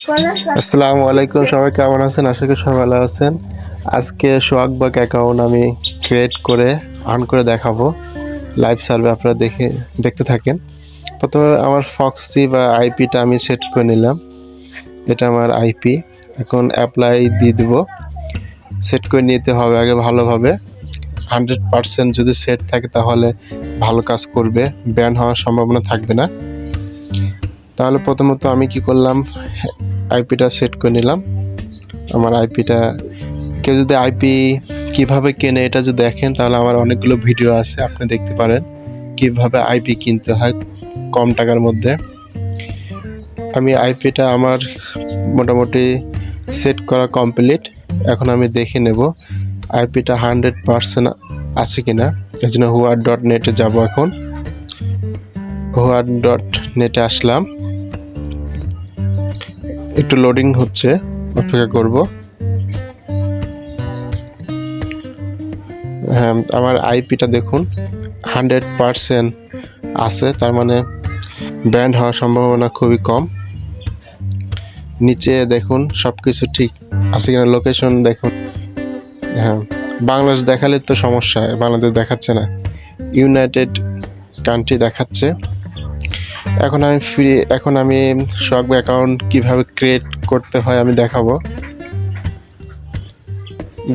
আসসালামু আলাইকুম, সবাই কেমন আছেন? আশা করি সবাই ভালো আছেন। আজকে সোহাগবাগ অ্যাকাউন্ট আমি ক্রিয়েট করে অন করে দেখাবো। লাইভ সার্ভে আপনারা দেখতে থাকেন। প্রথমে আমার ফক্সি বা আইপিটা আমি সেট করে নিলাম। এটা আমার আইপি। এখন অ্যাপ্লাই দিয়ে দেবো। সেট করে নিতে হবে আগে ভালোভাবে। 100% যদি সেট থাকে তাহলে ভালো কাজ করবে, ব্যান হওয়ার সম্ভাবনা থাকবে না। তাহলে প্রথমত আমি কি করলাম, আইপিটা সেট করে নিলাম। আমার আইপিটা, কেউ যদি আইপি কিভাবে কেনে এটা যদি দেখেন তাহলে আমার অনেকগুলো ভিডিও আছে, আপনি দেখতে পারেন কিভাবে আইপি কিনতে হয় কম টাকার মধ্যে। আমি আইপিটা আমার মোটামুটি সেট করা কমপ্লিট। এখন আমি দেখে নেব আইপিটা 100% আছে কিনা। এই জন্য হুয়ার.নেটে যাবো। এখন হুয়ার.নেটে আসলাম, একটু লোডিং হচ্ছে, অপেক্ষা করব। হ্যাঁ, আমার আইপিটা দেখুন 100% আছে, তার মানে ব্যান্ড হওয়ার সম্ভাবনা খুবই কম। নিচে দেখুন সব কিছু ঠিক আছে কিনা, লোকেশন দেখুন। হ্যাঁ, বাংলাদেশ দেখালে তো সমস্যা, বাংলাদেশ দেখাচ্ছে না, ইউনাইটেড কান্ট্রি দেখাচ্ছে। এখন আমি সোহাগবাগ অ্যাকাউন্ট কিভাবে ক্রিয়েট করতে হয় আমি দেখাবো।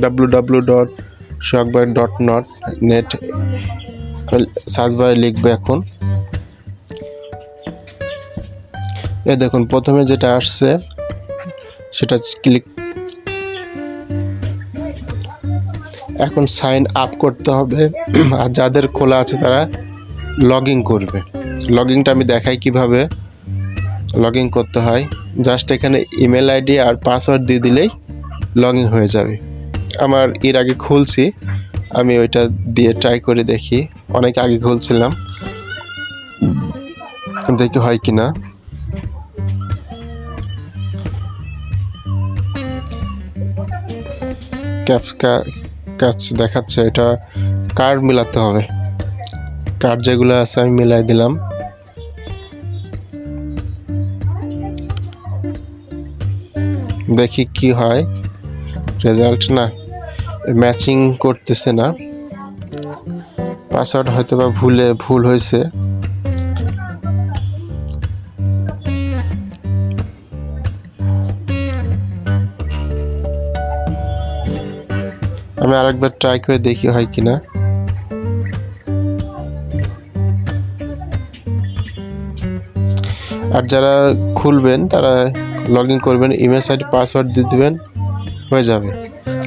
www.shoagbag.net সার্চ বারে লিখবে। এখন দেখুন প্রথমে যেটা আসছে সেটা ক্লিক। এখন সাইন আপ করতে হবে, আর যাদের খোলা আছে তারা লগ ইন করবে। লগ ইনটা আমি দেখাই কিভাবে লগ ইন করতে হয়। জাস্ট এখানে ইমেল আইডি আর পাসওয়ার্ড দিয়ে দিলেই লগ ইন হয়ে যাবে। আমার এর আগে খুলছি, আমি ওইটা দিয়ে ট্রাই করে দেখি। অনেক আগে খুলছিলাম, দেখি হয় কিনা। কাজ দেখাচ্ছে, এটা কার্ড মিলাতে হবে। কার্ড যেগুলো আছে আমি মিলাই দিলাম। দেখি কি হয় রেজাল্ট। না, ম্যাচিং করতেছে না, পাসওয়ার্ড হয়তো বা ভুল হয়েছে। আমি আরেকবার ট্রাই করে দেখি হয় কিনা। আর যারা খুলবেন তারা লগ ইন করবেন, ইমেল আইডি পাসওয়ার্ড দিয়ে দেবেন, হয়ে যাবে।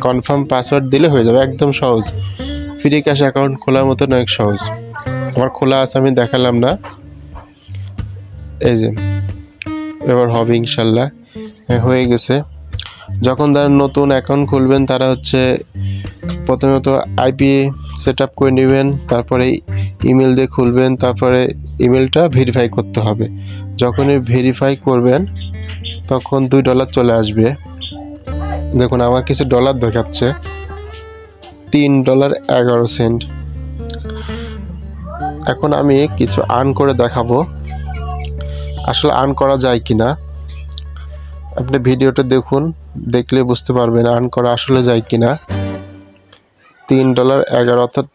কনফার্ম পাসওয়ার্ড দিলে হয়ে যাবে, একদম সহজ। ফ্রি ক্যাশ অ্যাকাউন্ট খোলার মতন অনেক সহজ। আমার খোলা আছে, আমি দেখালাম না। এই যে এবার হবে ইনশাল্লাহ। হয়ে গেছে। যখন তারা নতুন অ্যাকাউন্ট খুলবেন তারা প্রথমত আইপি সেট আপ করে নেবেন, তারপরে ইমেল দিয়ে খুলবেন, তারপরে ইমেলটা ভেরিফাই করতে হবে। যখনই ভেরিফাই করবেন তখন $2 চলে আসবে। দেখুন আমার কিছু ডলার দেখাচ্ছে, $3.11। এখন আমি কিছু আর্ন করে দেখাবো, আসলে আর্ন করা যায় কিনা। আপনি ভিডিওটা দেখুন, দেখলে বুঝতে পারবেন আর্ন করা আসলে যায় কিনা। $3.11 অর্থাৎ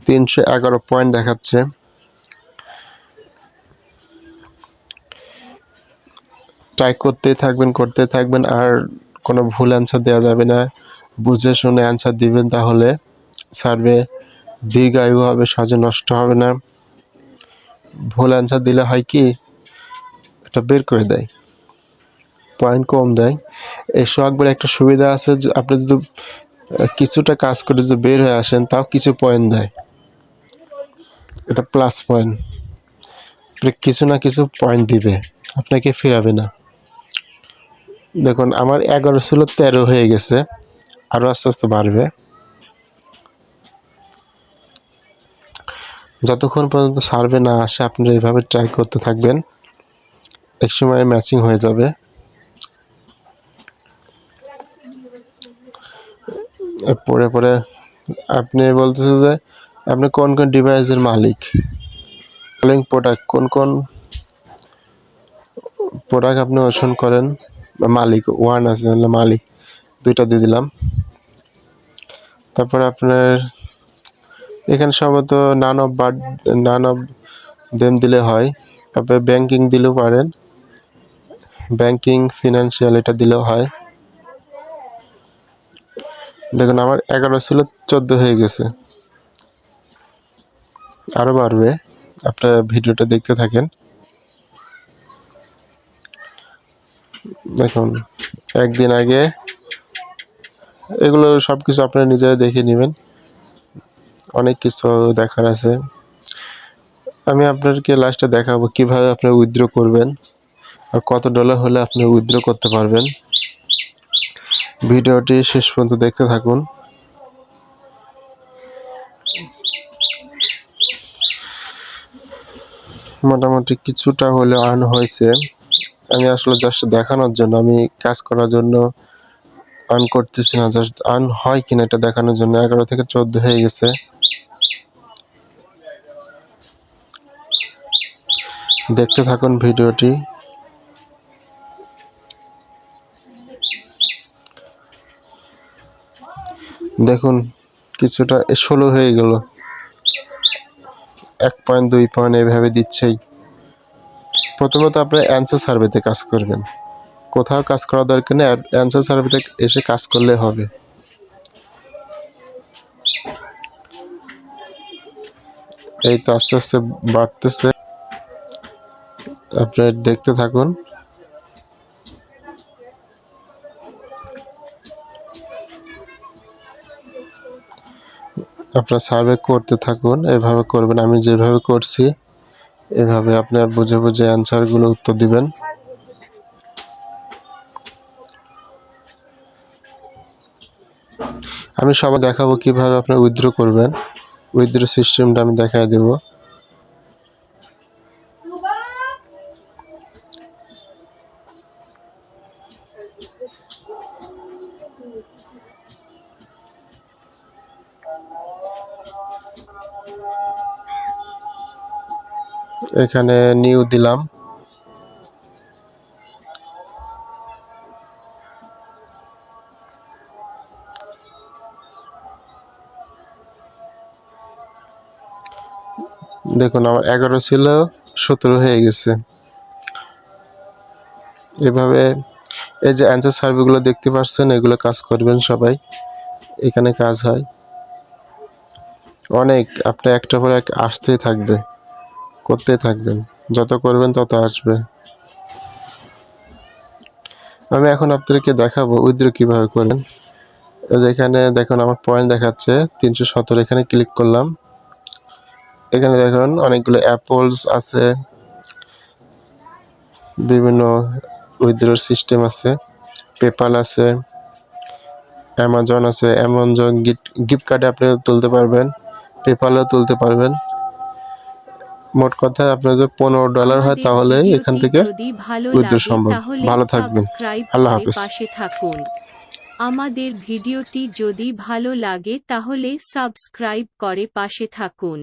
311 পয়েন্ট দেখাচ্ছে। ট্রাই করতে থাকবেন, আর কোনো ভুল অ্যান্সার দেওয়া যাবে না, বুঝে শুনে অ্যান্সার দিবেন, তাহলে সার্ভে দীর্ঘায়ু হবে, সহজে নষ্ট হবে না। ভুল অ্যান্সার দিলে হয় কি, এটা বের করে দেয়, পয়েন্ট কম দেয়। এই সোহাগবাগের একটা সুবিধা আছে, আপনি যদি কিছুটা কাজ করে যদি বের হয়ে আসেন তাও কিছু পয়েন্ট দেয়, এটা প্লাস পয়েন্ট। কিছু না কিছু পয়েন্ট দিবে, আপনাকে ফেরাবে না। দেখুন আমার 11 ছিল, 13 হয়ে গেছে, আরও আস্তে আস্তে বাড়বে। যতক্ষণ পর্যন্ত সার্ভে না আসে আপনারা এইভাবে ট্রাই করতে থাকবেন, একসময় ম্যাচিং হয়ে যাবে। পরে আপনি বলতেছে যে আপনি কোন কোন ডিভাইসের মালিক, প্রোডাক্ট কোন কোন প্রোডাক্ট আপনি ওজন করেন। মালিক ওয়ান আছে মালিক, দুইটা দিয়ে দিলাম। তারপরে আপনার এখানে সম্ভবত নান অফ দেম দিলে হয়। তারপরে ব্যাংকিং দিলেও পারেন, ব্যাংকিং ফিনান্সিয়াল এটা দিলেও হয়। দেখুন আমার 11 ছিল 14 হয়ে গেছে, আরো বাড়বে। আপনারা ভিডিওটা দেখতে থাকেন। দেখুন একদিন আগে এগুলো সবকিছু আপনারা নিজেরা দেখে নেবেন, অনেক কিছু দেখার আছে। আমি আপনাদেরকে লাস্টে দেখাবো কিভাবে আপনারা উইথড্র করবেন আর কত ডলার হলে আপনি উইথড্র করতে পারবেন। ভিডিওটি শেষ পর্যন্ত দেখতে থাকুন। মোটামুটি কিছুটা হলে আর্ন হয়েছে। আমি আসলে জাস্ট দেখানোর জন্য, আমি কাজ করার জন্য আর্ন করতেছি না, জাস্ট আর্ন হয় কিনা এটা দেখানোর জন্য। 11 থেকে 14 হয়ে গেছে। দেখতে থাকুন ভিডিওটি। দেখুন কিছুটা 16 হয়ে গেল, 1 পয়েন্ট 2 পয়েন্ট এইভাবে দিচ্ছেই। প্রথমত আপনার অ্যান্সার সার্ভেতে কাজ করবেন, কোথাও কাজ করা দরকার নেই, অ্যান্সার সার্ভেতে এসে কাজ করলে হবে। এই তো আস্তে আস্তে বাড়তেছে, আপনারা দেখতে থাকুন। আপনারা সার্ভে করতে থাকুন, এভাবে করবেন, আমি যেভাবে করছি এভাবে আপনারা বুঝে বুঝে অ্যান্সারগুলো উত্তর দিবেন। আমি সবাই দেখাবো কিভাবে আপনারা উইথড্র করবেন, উইথড্র সিস্টেমটা আমি দেখাই দেব। এখানে নিউ দিলাম, দেখুন আমার 11 ছিল 17 হয়ে গেছে। এভাবে এই যে অ্যান্সার সার্ভেগুলো দেখতে পাচ্ছেন, এগুলো কাজ করবেন সবাই, এখানে কাজ হয় অনেক। আপনি একটা পরে এক আসতেই থাকবে, করতেই থাকবেন, যত করবেন তত আসবে। আমি এখন আপনাদেরকে দেখাবো উইথড্র কিভাবে করেন। যেখানে দেখুন আমার পয়েন্ট দেখাচ্ছে 317, এখানে ক্লিক করলাম। এখানে দেখুন অনেকগুলো অ্যাপলস আছে, বিভিন্ন উইথড্রর সিস্টেম আছে, পেপাল আছে, অ্যামাজন আছে। অ্যামাজন গিফট কার্ডে আপনি তুলতে পারবেন, পেপালেও তুলতে পারবেন। মোট কথা আপনার যদি $15 হয় তাহলে এখান থেকে উইথড্র সম্ভব। ভালো থাকবেন, আল্লাহ হাফেজ। আমাদের ভিডিওটি যদি ভালো লাগে তাহলে সাবস্ক্রাইব করে পাশে থাকুন।